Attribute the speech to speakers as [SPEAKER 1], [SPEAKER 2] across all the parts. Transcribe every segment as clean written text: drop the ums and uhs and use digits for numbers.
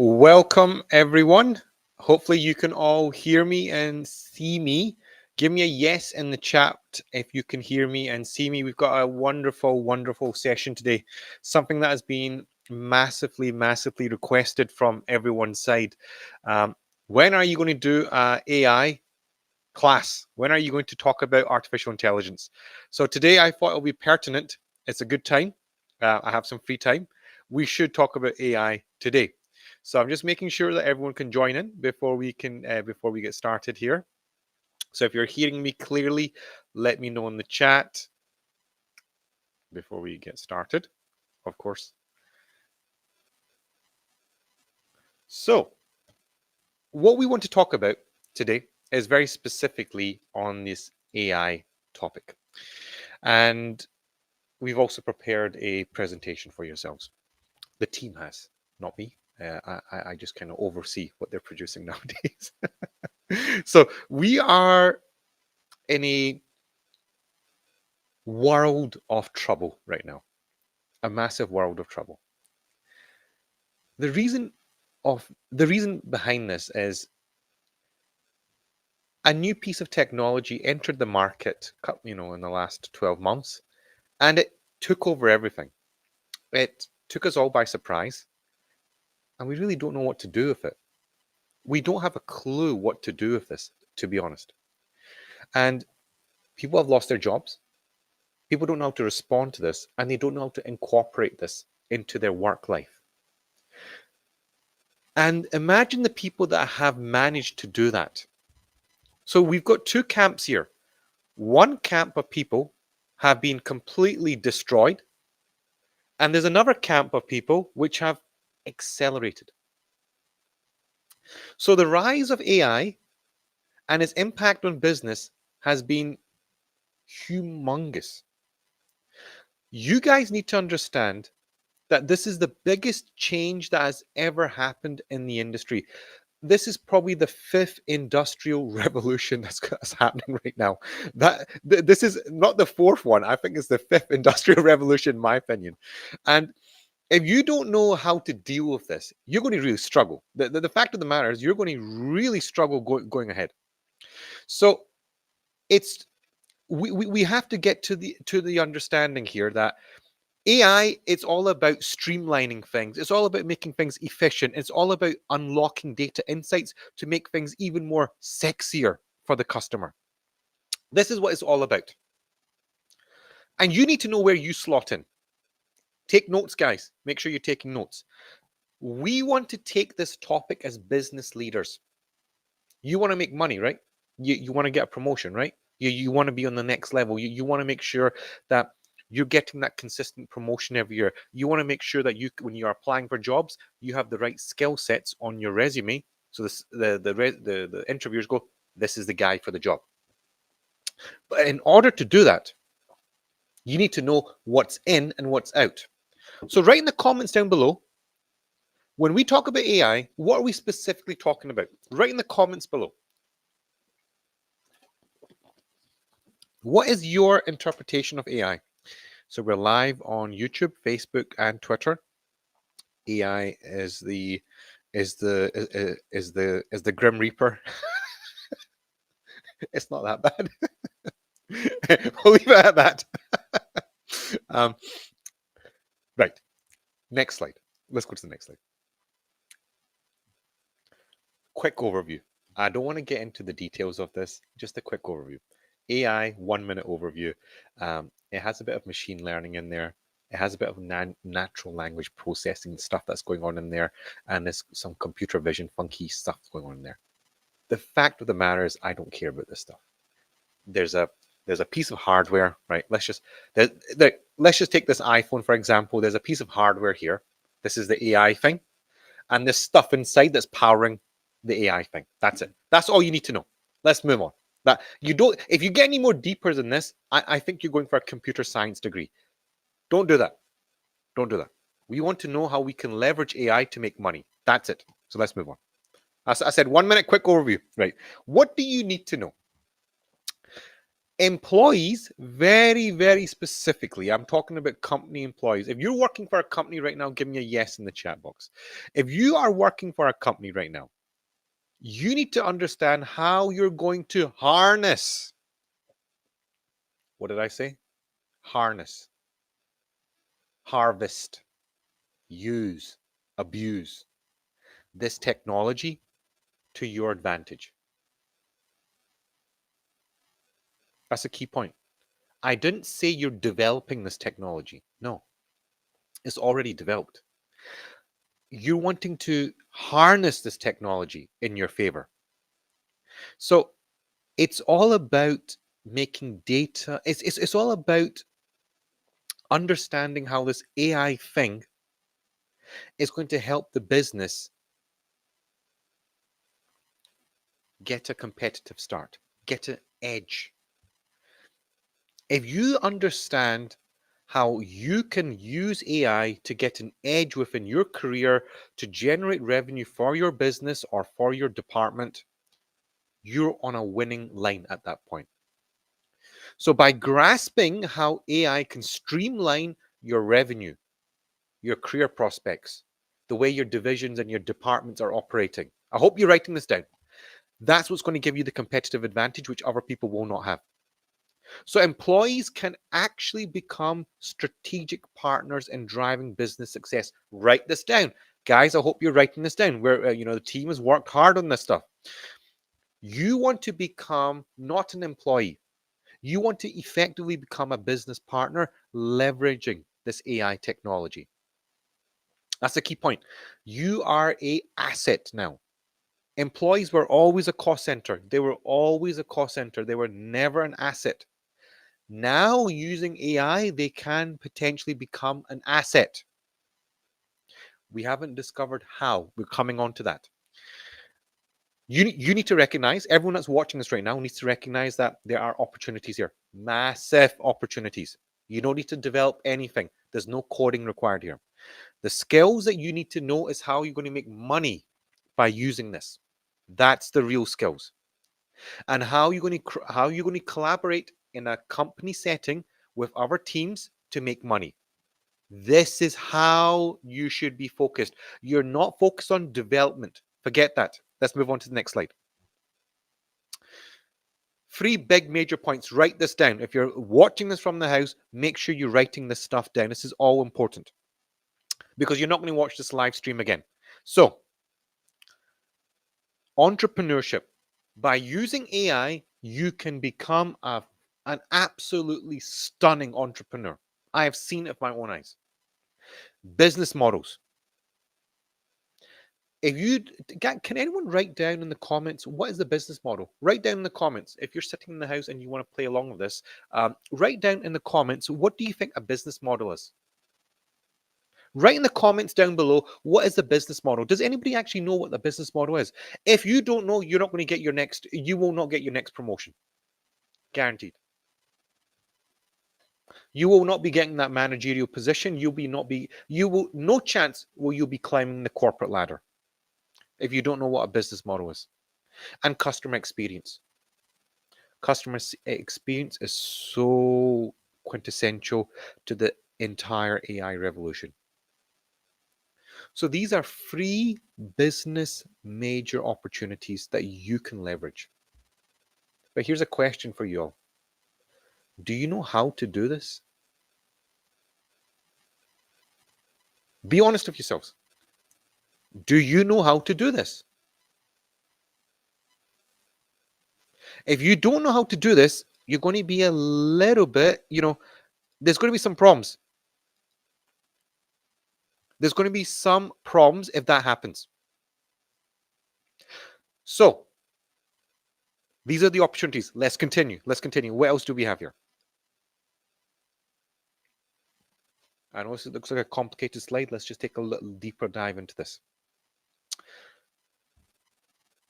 [SPEAKER 1] Welcome, everyone. Hopefully, you can all hear me and see me. Give me a yes in the chat if you can hear me and see me. We've got a wonderful, wonderful session today. Something that has been massively requested from everyone's side. When are you going to do AI class? When are you going to talk about artificial intelligence? So today I thought it would be pertinent. It's a good time. I have some free time. We should talk about AI today. So I'm just making sure that everyone can join in before we get started here. So if you're hearing me clearly, let me know in the chat before we get started, of course. So what we want to talk about today is very specifically on this AI topic. And we've also prepared a presentation for yourselves. The team has, not me. I just kind of oversee what they're producing nowadays. So we are in a world of trouble right now, a massive world of trouble. The reason behind this is a new piece of technology entered the market, in the last 12 months, and it took over everything. It took us all by surprise, and we really don't know what to do with it. We don't have a clue what to do with this, to be honest. And people have lost their jobs. People don't know how to respond to this, and they don't know how to incorporate this into their work life. And imagine the people that have managed to do that. So we've got two camps here. One camp of people have been completely destroyed, and there's another camp of people which have accelerated. So the rise of AI and its impact on business has been humongous. You guys need to understand that this is the biggest change that has ever happened in the industry. This is probably the fifth industrial revolution that's happening right now. This is not the fourth one. I think it's the fifth industrial revolution, in my opinion. And if you don't know how to deal with this, you're going to really struggle. The fact of the matter is you're going to really struggle going ahead. So it's we have to get to the understanding here that AI, it's all about streamlining things. It's all about making things efficient. It's all about unlocking data insights to make things even more sexier for the customer. This is what it's all about. And you need to know where you slot in. Take notes, guys. Make sure you're taking notes. We want to take this topic as business leaders. You want to make money, right? You want to get a promotion, right? You want to be on the next level. You want to make sure that you're getting that consistent promotion every year. You want to make sure that when you're applying for jobs, you have the right skill sets on your resume. So the interviewers go, this is the guy for the job. But in order to do that, you need to know what's in and what's out. So write in the comments down below, when we talk about AI, what are we specifically talking about? Write in the comments below. What is your interpretation of AI? So we're live on YouTube, Facebook, and Twitter. AI is the Grim Reaper. It's not that bad. We'll leave it at that. Right. Next slide. Let's go to the next slide. Quick overview. I don't want to get into the details of this. Just a quick overview. AI 1-minute overview. It has a bit of machine learning in there. It has a bit of natural language processing stuff that's going on in there, and there's some computer vision funky stuff going on in there. The fact of the matter is, I don't care about this stuff. There's a piece of hardware, right? Let's just take this iPhone for example. There's a piece of hardware here. This is the AI thing, and there's stuff inside that's powering the AI thing. That's it. That's all you need to know. Let's move on. That you don't. If you get any more deeper than this, I think you're going for a computer science degree. Don't do that. Don't do that. We want to know how we can leverage AI to make money. That's it. So let's move on. As I said, 1 minute quick overview. Right. What do you need to know? Employees, very, very specifically, I'm talking about company employees. If you're working for a company right now, give me a yes in the chat box. If you are working for a company right now, you need to understand how you're going to harness. What did I say? Harness, harvest, use, abuse this technology to your advantage. That's a key point. I didn't say you're developing this technology. No, it's already developed. You're wanting to harness this technology in your favor. So it's all about making data, it's all about understanding how this AI thing is going to help the business get a competitive start, get an edge. If you understand how you can use AI to get an edge within your career to generate revenue for your business or for your department, you're on a winning line at that point. So, by grasping how AI can streamline your revenue, your career prospects, the way your divisions and your departments are operating, I hope you're writing this down. That's what's going to give you the competitive advantage, which other people will not have. So employees can actually become strategic partners in driving business success. Write this down. Guys, I hope you're writing this down. Where the team has worked hard on this stuff. You want to become not an employee. You want to effectively become a business partner leveraging this AI technology. That's a key point. You are a asset now. Employees were always a cost center. They were always a cost center. They were never an asset. Now, using AI, they can potentially become an asset. We haven't discovered how. We're coming on to that. You need to recognize, everyone that's watching this right now needs to recognize that there are opportunities here. Massive opportunities. You don't need to develop anything. There's no coding required here. The skills that you need to know is how you're going to make money by using this. That's the real skills. And how you're going to collaborate in a company setting with other teams to make money. This is how you should be focused. You're not focused on development. Forget that. Let's move on to the next slide. 3 big major points. Write this down. If you're watching this from the house, make sure you're writing this stuff down. This is all important because you're not going to watch this live stream again. So, entrepreneurship. By using AI, you can become an absolutely stunning entrepreneur. I have seen it with my own eyes. Business models. If you can anyone write down in the comments what is the business model? Write down in the comments if you're sitting in the house and you want to play along with this. Write down in the comments what do you think a business model is. Write in the comments down below what is the business model. Does anybody actually know what the business model is? If you don't know, you're not going to get your next. You will not get your next promotion, guaranteed. You will not be getting that managerial position. No chance will you be climbing the corporate ladder if you don't know what a business model is. And customer experience. Customer experience is so quintessential to the entire AI revolution. So these are 3 business major opportunities that you can leverage. But here's a question for you all. Do you know how to do this? Be honest with yourselves. Do you know how to do this? If you don't know how to do this, you're going to be a little bit, there's going to be some problems. There's going to be some problems if that happens. So, these are the opportunities. Let's continue. What else do we have here? I know this looks like a complicated slide. Let's just take a little deeper dive into this.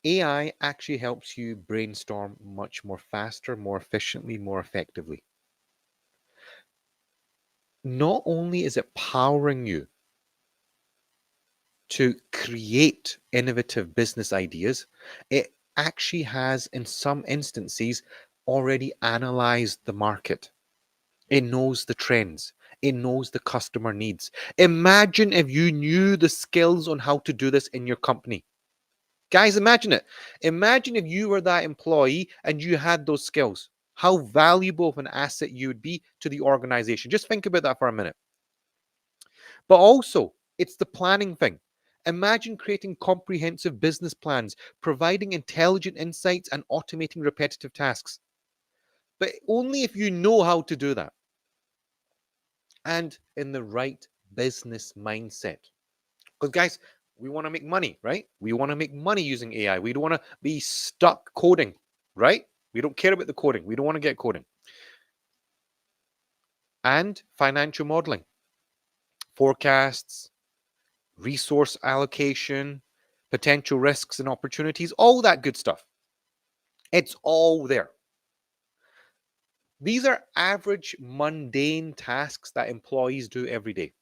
[SPEAKER 1] AI actually helps you brainstorm much more faster, more efficiently, more effectively. Not only is it powering you to create innovative business ideas, it actually has, in some instances, already analyzed the market. It knows the trends. It knows the customer needs. Imagine if you knew the skills on how to do this in your company. Guys, imagine it. Imagine if you were that employee and you had those skills. How valuable of an asset you would be to the organization. Just think about that for a minute. But also, it's the planning thing. Imagine creating comprehensive business plans, providing intelligent insights, and automating repetitive tasks. But only if you know how to do that and in the right business mindset. Because, guys, we want to make money, right? We want to make money using AI. We don't want to be stuck coding, right? We don't care about the coding. We don't want to get coding. And financial modeling, forecasts, resource allocation, potential risks and opportunities, all that good stuff. It's all there. These are average, mundane tasks that employees do every day.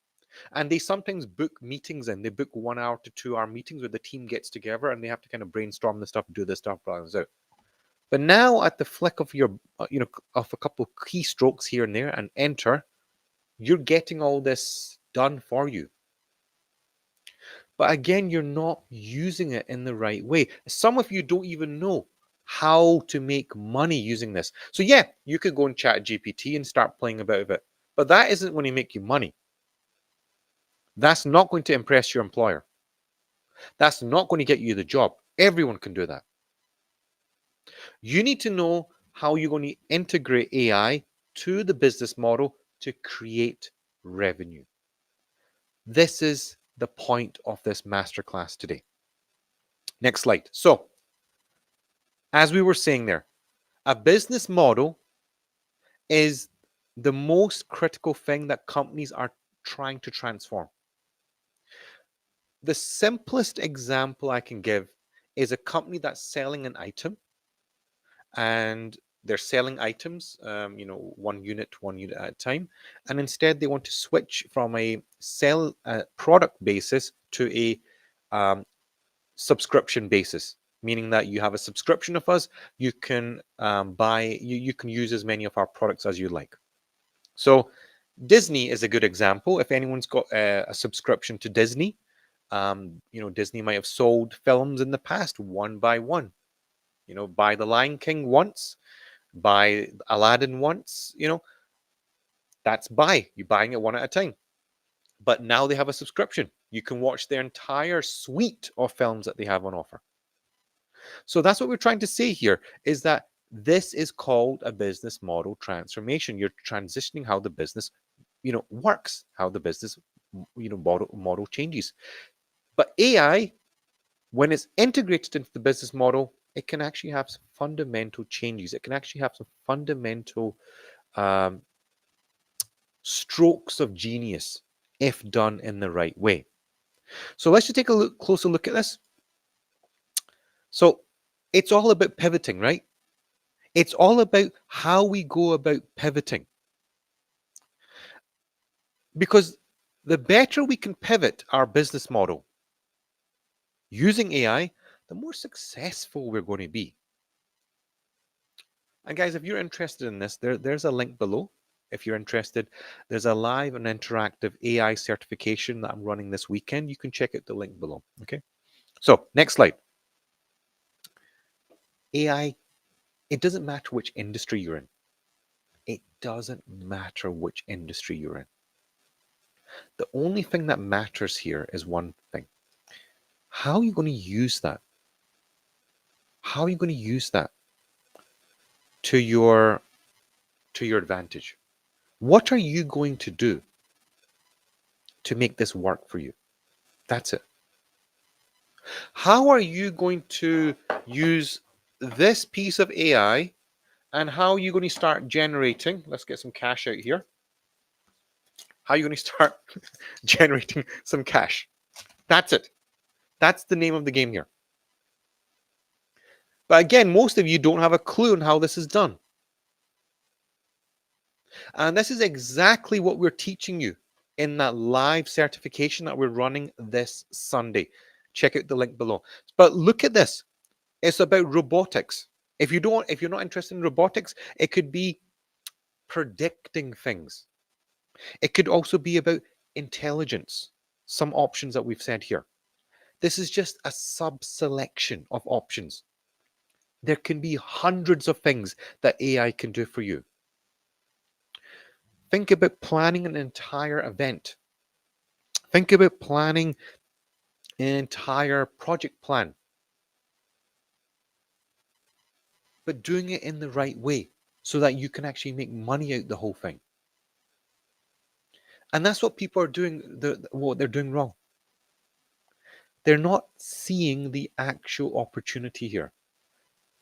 [SPEAKER 1] And they sometimes book meetings in. They book 1 hour to 2 hour meetings where the team gets together and they have to kind of brainstorm the stuff, do this stuff, balance out. But now at the flick of your, of a couple of keystrokes here and there and enter, you're getting all this done for you. But again, you're not using it in the right way. Some of you don't even know how to make money using this. So yeah, you could go and chat GPT and start playing about with it. But that isn't going to make you money. That's not going to impress your employer. That's not going to get you the job. Everyone can do that. You need to know how you're going to integrate AI to the business model to create revenue. This is the point of this masterclass today. Next slide. So, as we were saying there, a business model is the most critical thing that companies are trying to transform. The simplest example I can give is a company that's selling an item and they're selling items, 1 unit at a time. And instead they want to switch from a sell product basis to a subscription basis, meaning that you have a subscription of us, you can you can use as many of our products as you like. So Disney is a good example. If anyone's got a subscription to Disney, Disney might have sold films in the past one by one. Buy The Lion King once, buy Aladdin once, that's buy. You're buying it one at a time. But now they have a subscription. You can watch their entire suite of films that they have on offer. So that's what we're trying to say here, is that this is called a business model transformation. You're transitioning how the business, works, how the business, model changes. But AI, when it's integrated into the business model, it can actually have some fundamental changes. It can actually have some fundamental strokes of genius if done in the right way. So let's just take a closer look at this. So it's all about pivoting, right? It's all about how we go about pivoting. Because the better we can pivot our business model using AI, the more successful we're going to be. And guys, if you're interested in this, there's a link below. If you're interested, there's a live and interactive AI certification that I'm running this weekend. You can check out the link below. Okay. So next slide. AI, it doesn't matter which industry you're in. It doesn't matter which industry you're in. The only thing that matters here is one thing. How are you going to use that? How are you going to use that to your advantage? What are you going to do to make this work for you? That's it. How are you going to use this piece of AI and how are you going to start generating? Let's get some cash out here. How are you going to start generating some cash? That's it. That's the name of the game here. But again, most of you don't have a clue on how this is done. And this is exactly what we're teaching you in that live certification that we're running this Sunday. Check out the link below. But look at this. It's about robotics. If you're not interested in robotics, it could be predicting things. It could also be about intelligence, some options that we've said here. This is just a sub-selection of options. There can be hundreds of things that AI can do for you. Think about planning an entire event. Think about planning an entire project plan, but doing it in the right way so that you can actually make money out the whole thing. And that's what people are doing, what they're doing wrong. They're not seeing the actual opportunity here.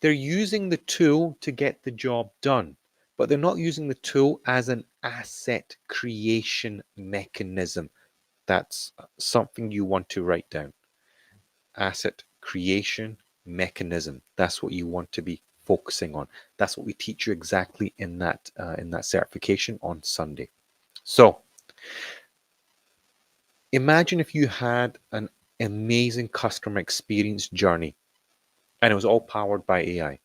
[SPEAKER 1] They're using the tool to get the job done, but they're not using the tool as an asset creation mechanism. That's something you want to write down. Asset creation mechanism. That's what you want to be focusing on. That's what we teach you exactly in that certification on Sunday. So imagine if you had an amazing customer experience journey and it was all powered by AI.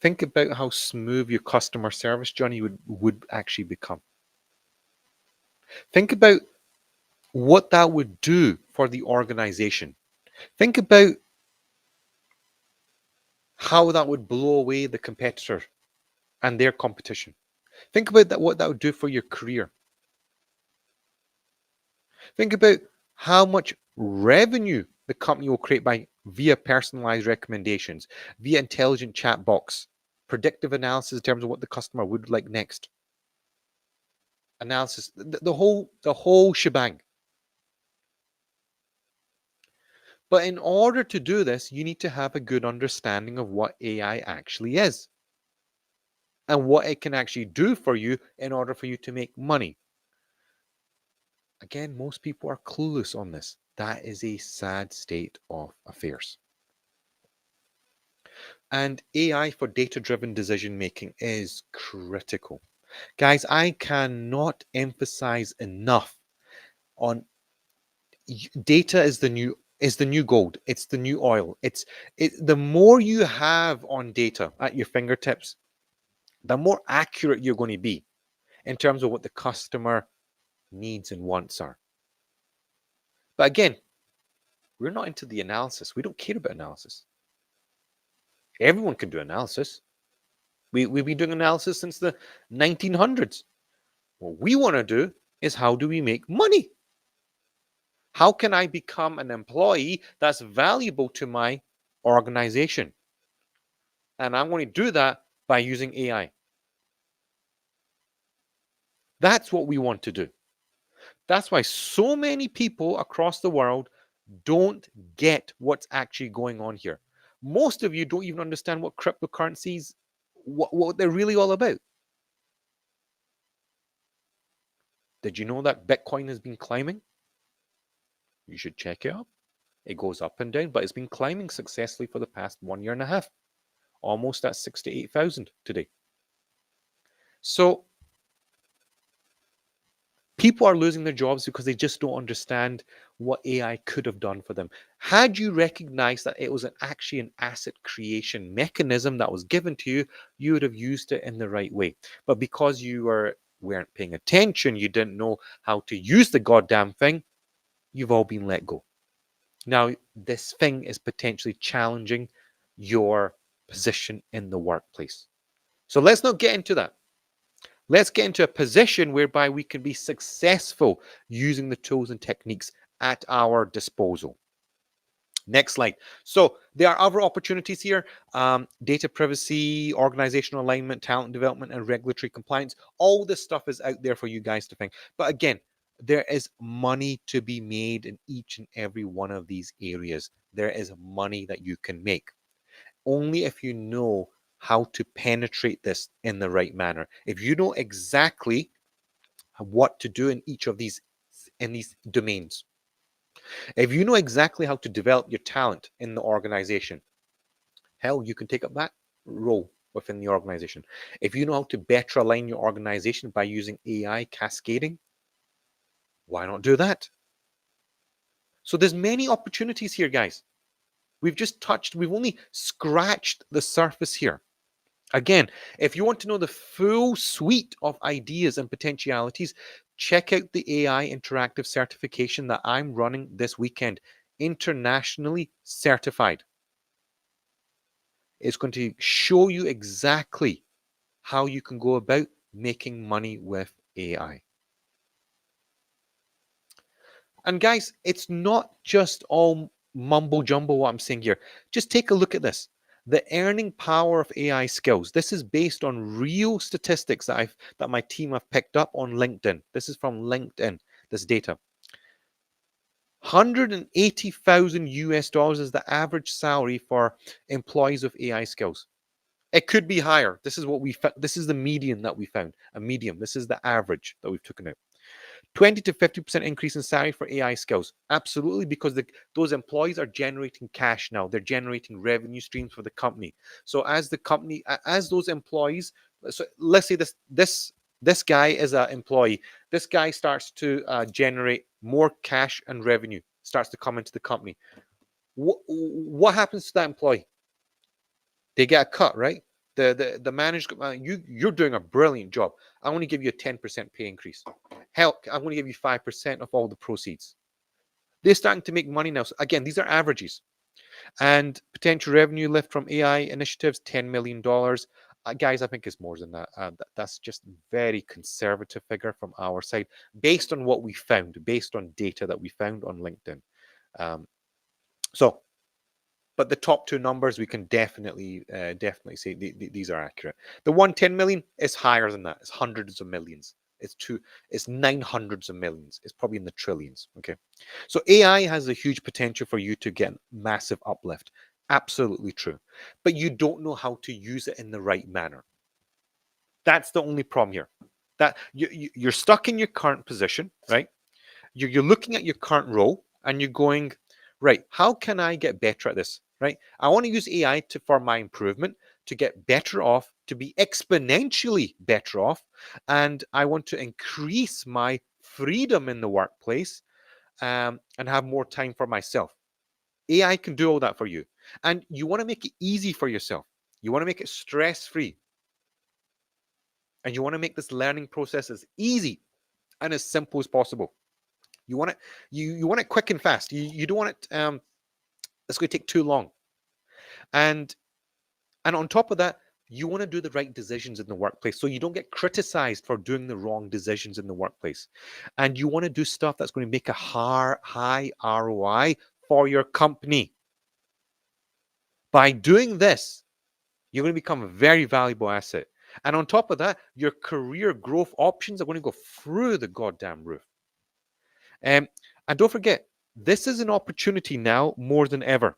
[SPEAKER 1] Think about how smooth your customer service journey would actually become. Think about what that would do for the organization. Think about how that would blow away the competitor and their competition. Think about that, what that would do for your career. Think about how much revenue the company will create by via personalized recommendations, via intelligent chat box, predictive analysis in terms of what the customer would like next, analysis, the whole shebang. But in order to do this, you need to have a good understanding of what AI actually is and what it can actually do for you in order for you to make money. Again, most people are clueless on this. That is a sad state of affairs. And AI for data-driven decision making is critical. Guys, I cannot emphasize enough on data is the new gold. It's the new oil. The more you have on data at your fingertips, the more accurate you're going to be in terms of what the customer needs and wants are. But again, we're not into the analysis. We don't care about analysis. Everyone can do analysis. We've been doing analysis since the 1900s. What we want to do is how do we make money? How can I become an employee that's valuable to my organization? And I'm going to do that by using AI. That's what we want to do. That's why so many people across the world don't get what's actually going on here. Most of you don't even understand what cryptocurrencies, what they're really all about. Did you know that Bitcoin has been climbing? You should check it out. It goes up and down, but it's been climbing successfully for the past 1 year and a half, almost at 68,000 today. So people are losing their jobs because they just don't understand what AI could have done for them. Had you recognized that it was actually an asset creation mechanism that was given to you, you would have used it in the right way. But because you weren't paying attention, you didn't know how to use the goddamn thing, you've all been let go. Now, this thing is potentially challenging your position in the workplace. So let's not get into that. Let's get into a position whereby we can be successful using the tools and techniques at our disposal. Next slide. So there are other opportunities here. Data privacy, organizational alignment, talent development, and regulatory compliance. All this stuff is out there for you guys to think. But again, there is money to be made in each and every one of these areas. There is money that you can make. Only if you know how to penetrate this in the right manner. If you know exactly what to do in each of these domains, if you know exactly how to develop your talent in the organization, hell, you can take up that role within the organization. If you know how to better align your organization by using AI cascading, why not do that? So there's many opportunities here, guys. We've only scratched the surface here. Again, if you want to know the full suite of ideas and potentialities, check out the AI interactive certification that I'm running this weekend, internationally certified. It's going to show you exactly how you can go about making money with AI. And guys, it's not just all mumbo jumbo what I'm saying here. Just take a look at this. The earning power of AI skills. This is based on real statistics that my team have picked up on LinkedIn. This is from LinkedIn, this data. 180,000 US dollars is the average salary for employees of AI skills. It could be higher. This is the median that we found. A medium. This is the average that we've taken out. 20 to 50% increase in salary for AI skills. Absolutely, because those employees are generating cash now. They're generating revenue streams for the company. So as those employees, so let's say this guy is an employee. This guy starts to generate more cash and revenue, starts to come into the company. What happens to that employee? They get a cut, right? The manager, you're doing a brilliant job. I want to give you a 10% pay increase. Hell, I want to give you 5% of all the proceeds. They're starting to make money now. So again, these are averages. And potential revenue lift from AI initiatives, $10 million. Guys, I think it's more than that. That's just very conservative figure from our side, based on what we found, based on data that we found on LinkedIn. Um, so but the top two numbers we can definitely say these are accurate. The 110 million is higher than that. It's hundreds of millions. It's 900s of millions. It's probably in the trillions. Okay, so AI has a huge potential for you to get massive uplift. Absolutely true, but you don't know how to use it in the right manner. That's the only problem here. That you're stuck in your current position, right? You're looking at your current role and you're going, right, how can I get better at this? Right? I want to use AI for my improvement, to get better off, to be exponentially better off. And I want to increase my freedom in the workplace, and have more time for myself. AI can do all that for you. And you want to make it easy for yourself. You want to make it stress free. And you want to make this learning process as easy and as simple as possible. You want it, you want it quick and fast. You don't want it it's going to take too long. And on top of that, you want to do the right decisions in the workplace so you don't get criticized for doing the wrong decisions in the workplace. And you want to do stuff that's going to make a high ROI for your company. By doing this, you're going to become a very valuable asset. And on top of that, your career growth options are going to go through the goddamn roof. And don't forget, this is an opportunity now more than ever.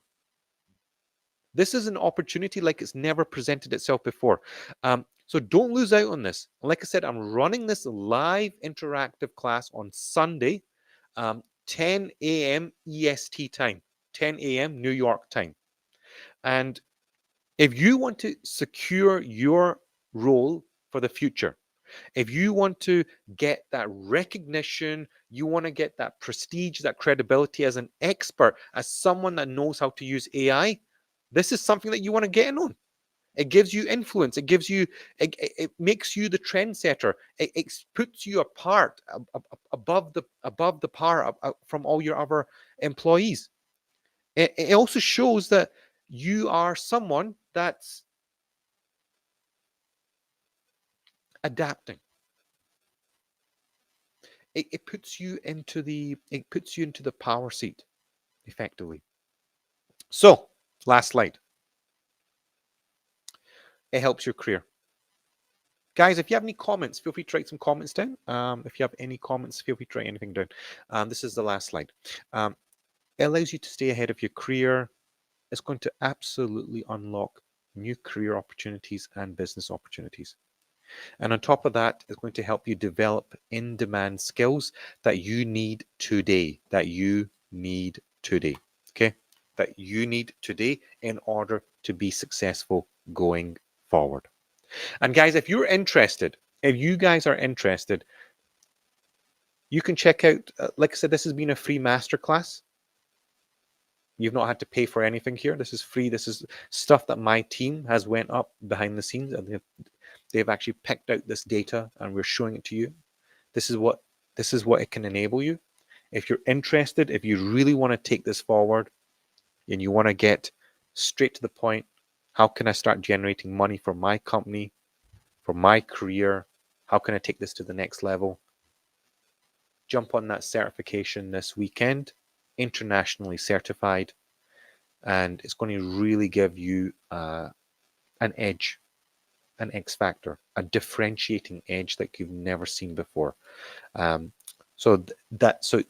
[SPEAKER 1] This is an opportunity like it's never presented itself before. So don't lose out on this. Like I said, I'm running this live interactive class on Sunday, 10 a.m. EST time, 10 a.m. New York time. And if you want to secure your role for the future, if you want to get that recognition, you want to get that prestige, that credibility as an expert, as someone that knows how to use AI, this is something that you want to get in on. It gives you influence. It makes you the trendsetter. It puts you apart, above the par from all your other employees. It also shows that you are someone that's adapting. It puts you into the power seat effectively. So, last slide. It helps your career. Guys, if you have any comments, feel free to write some comments down. If you have any comments, feel free to write anything down. This is the last slide. It allows you to stay ahead of your career. It's going to absolutely unlock new career opportunities and business opportunities. And on top of that, it's going to help you develop in-demand skills that you need today, okay? That you need today in order to be successful going forward. And guys, if you guys are interested, you can check out, like I said, this has been a free masterclass. You've not had to pay for anything here. This is free. This is stuff that my team has went up behind the scenes, and they've actually picked out this data, and we're showing it to you. This is what it can enable you. If you're interested, if you really want to take this forward, and you want to get straight to the point, how can I start generating money for my company, for my career? How can I take this to the next level? Jump on that certification this weekend, internationally certified, and it's going to really give you an edge, an X factor, a differentiating edge that you've never seen before. So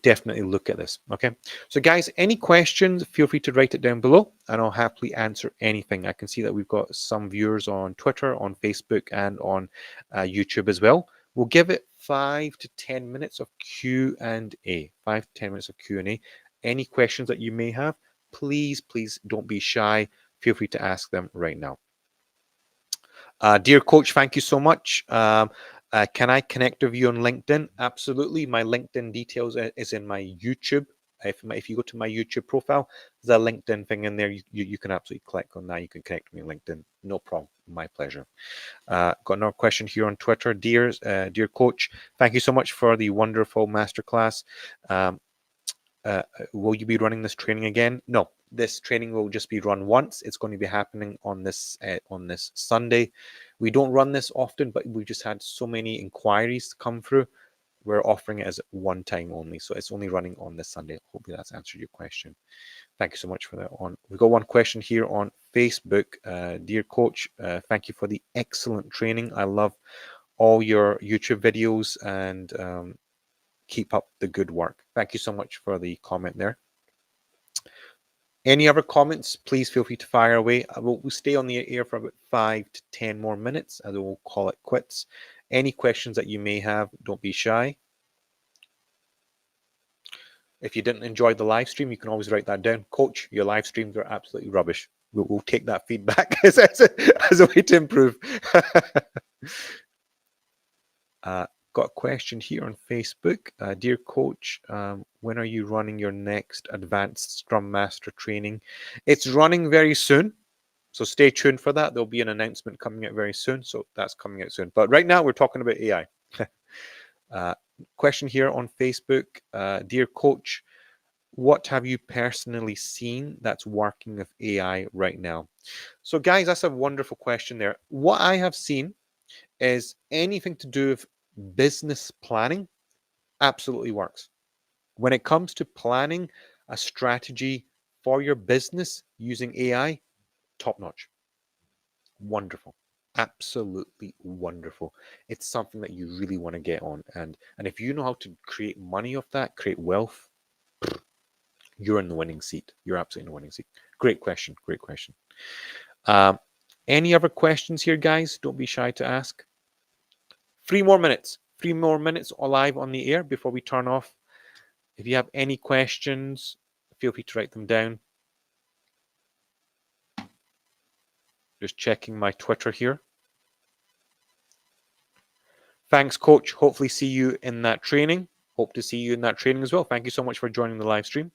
[SPEAKER 1] definitely look at this. Okay. So guys, any questions, feel free to write it down below and I'll happily answer anything. I can see that we've got some viewers on Twitter, on Facebook, and on YouTube as well. We'll give it 5 to 10 minutes of Q&A. 5 to 10 minutes of Q&A. Any questions that you may have, please don't be shy. Feel free to ask them right now. Dear coach, thank you so much. Can I connect with you on LinkedIn? Absolutely. My LinkedIn details is in my YouTube. If you go to my YouTube profile, there's a LinkedIn thing in there. You can absolutely click on that. You can connect with me on LinkedIn. No problem. My pleasure. Got another question here on Twitter. Dear coach, thank you so much for the wonderful masterclass. Will you be running this training again? No, this training will just be run once. It's going to be happening on this Sunday. We don't run this often, but we've just had so many inquiries come through. We're offering it as one time only, so it's only running on this Sunday. Hopefully that's answered your question. Thank you so much for that. We've got one question here on Facebook. Dear coach, thank you for the excellent training. I love all your YouTube videos and keep up the good work. Thank you so much for the comment there. Any other comments, please feel free to fire away. We'll stay on the air for about 5 to 10 more minutes and then we'll call it quits. Any questions that you may have, don't be shy. If you didn't enjoy the live stream, you can always write that down. Coach, your live streams are absolutely rubbish. We'll take that feedback as a way to improve. Got a question here on Facebook. Dear coach, when are you running your next advanced Scrum Master training? It's running very soon, so stay tuned for that. There'll be an announcement coming out very soon, so that's coming out soon. But right now we're talking about AI. Question here on Facebook. Dear coach, what have you personally seen that's working with AI right now? So guys, that's a wonderful question there. What I have seen is anything to do with business planning absolutely works. When it comes to planning a strategy for your business using AI, top notch. Wonderful. Absolutely wonderful. It's something that you really want to get on. And if you know how to create money off that, create wealth, you're in the winning seat. You're absolutely in the winning seat. Great question. Great question. Any other questions here, guys? Don't be shy to ask. 3 more minutes. 3 more minutes live on the air before we turn off. If you have any questions, feel free to write them down. Just checking my Twitter here. Thanks, coach. Hopefully see you in that training. Hope to see you in that training as well. Thank you so much for joining the live stream.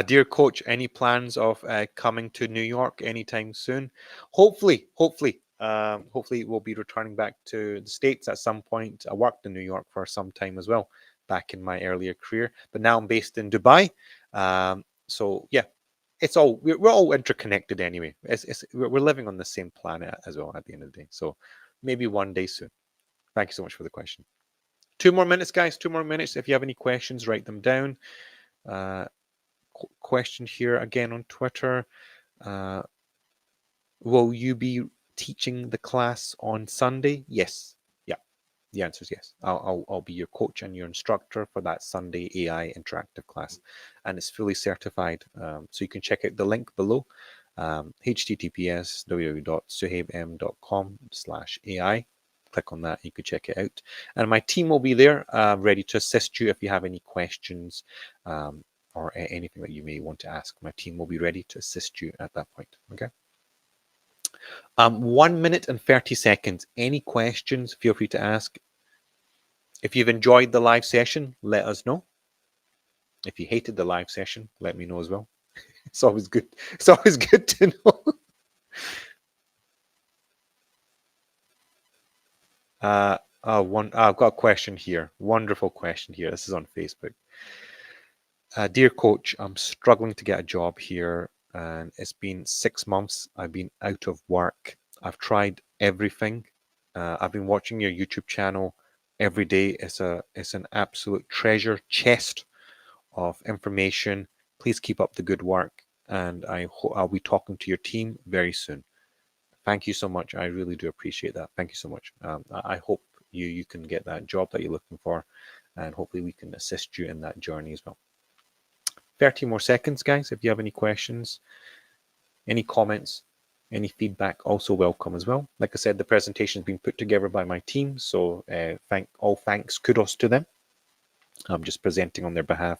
[SPEAKER 1] Dear coach, any plans of coming to New York anytime soon? Hopefully, we'll be returning back to the States at some point. I worked in New York for some time as well, back in my earlier career, but now I'm based in Dubai. So yeah, we're all interconnected anyway. We're living on the same planet as well at the end of the day. So maybe one day soon. Thank you so much for the question. 2 more minutes, guys. 2 more minutes. If you have any questions, write them down. Question here again on Twitter. Will you be teaching the class on Sunday? Yes. Yeah. The answer is yes. I'll be your coach and your instructor for that Sunday AI interactive class, and it's fully certified. So you can check out the link below. https://suhaibm.com/AI. Click on that. You can check it out, and my team will be there, ready to assist you if you have any questions. Or anything that you may want to ask. My team will be ready to assist you at that point. Okay. 1 minute and 30 seconds. Any questions, feel free to ask. If you've enjoyed the live session, let us know. If you hated the live session, let me know as well. It's always good. It's always good to know. I've got a question here. Wonderful question here. This is on Facebook. Dear coach, I'm struggling to get a job here, and it's been 6 months. I've been out of work. I've tried everything. I've been watching your YouTube channel every day. It's an absolute treasure chest of information. Please keep up the good work, and I'll be talking to your team very soon. Thank you so much. I really do appreciate that. Thank you so much. I hope you can get that job that you're looking for, and hopefully we can assist you in that journey as well. 30 more seconds, guys. If you have any questions, any comments, any feedback, also welcome as well. Like I said, the presentation has been put together by my team, so thanks, kudos to them. I'm just presenting on their behalf.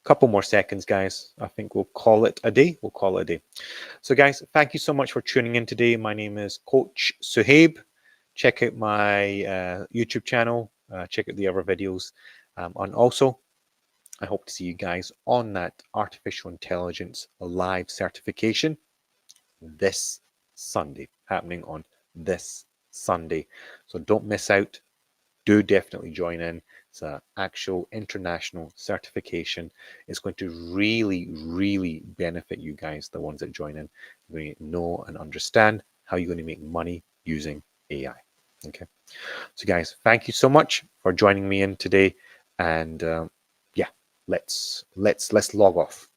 [SPEAKER 1] Couple more seconds, guys. I think we'll call it a day. We'll call it a day. So, guys, thank you so much for tuning in today. My name is Coach Suhaib. Check out my YouTube channel. Check out the other videos. And also, I hope to see you guys on that artificial intelligence live certification this Sunday, happening on this Sunday. So don't miss out. Do definitely join in. It's an actual international certification. It's going to really, really benefit you guys, the ones that join in. You're going to know and understand how you're going to make money using AI. Okay. So, guys, thank you so much for joining me in today. And yeah, let's log off.